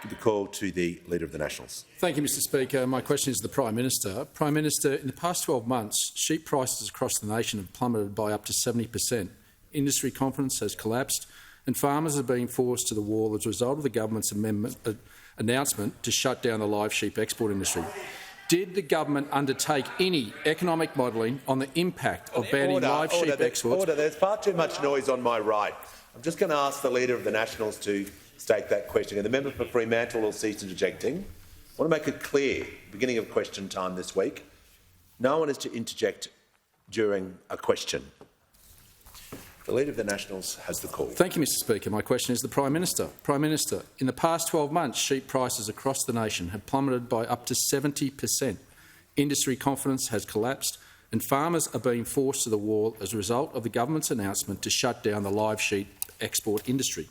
Give the call to the Leader of the Nationals. Thank you, Mr Speaker. My question is to the Prime Minister. Prime Minister, in the past 12 months, sheep prices across the nation have plummeted by up to 70%. Industry confidence has collapsed and farmers are being forced to the wall as a result of the government's announcement to shut down the live sheep export industry. Did the government undertake any economic modelling on the impact of banning live sheep exports? Order. There's far too much noise on my right. I'm just going to ask the Leader of the Nationals to state that question, and the member for Fremantle will cease interjecting. I want to make it clear, beginning of question time this week, no one is to interject during a question. The Leader of the Nationals has the call. Thank you, Mr Speaker. My question is to the Prime Minister. Prime Minister, in the past 12 months, sheep prices across the nation have plummeted by up to 70%. Industry confidence has collapsed and farmers are being forced to the wall as a result of the government's announcement to shut down the live sheep export industry.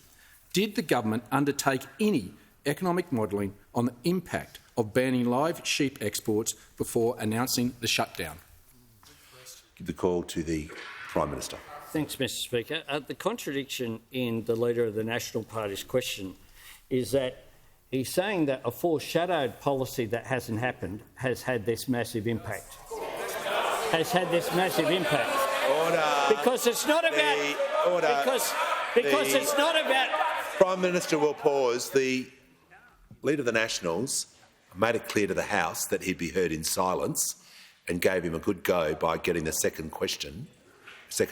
Did the government undertake any economic modelling on the impact of banning live sheep exports before announcing the shutdown? Give the call to the Prime Minister. Thanks, Mr Speaker. The contradiction in the Leader of the National Party's question is that he's saying that a foreshadowed policy that hasn't happened has had this massive impact. Order. Because it's not about... Because it's not about... Prime Minister will pause. The Leader of the Nationals made it clear to the House that he'd be heard in silence and gave him a good go by getting the second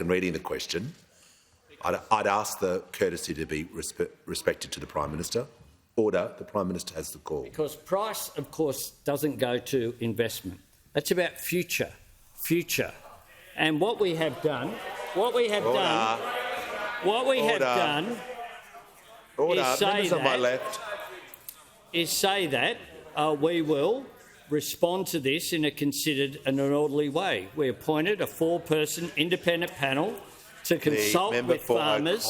reading the question. I'd ask the courtesy to be respected to the Prime Minister. Order. The Prime Minister has the call. Because price, of course, doesn't go to investment. That's about future. And what we have done... is say that we will respond to this in a considered and an orderly way. We appointed a 4-person independent panel to consult with farmers,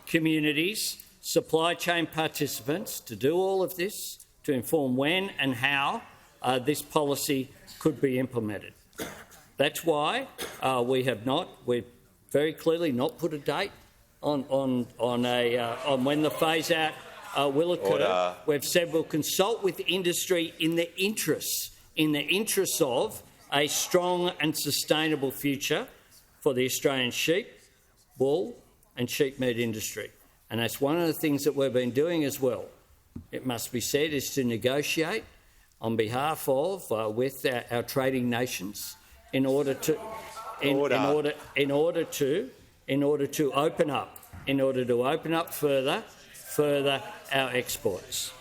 communities, supply chain participants to do all of this, to inform when and how this policy could be implemented. That's why we've very clearly not put a date on when the phase-out will occur. Order. We've said we'll consult with industry in the interests of a strong and sustainable future for the Australian sheep, wool and sheep meat industry. And that's one of the things that we've been doing as well. It must be said is to negotiate on behalf of with our trading nations in order to open up further our exports.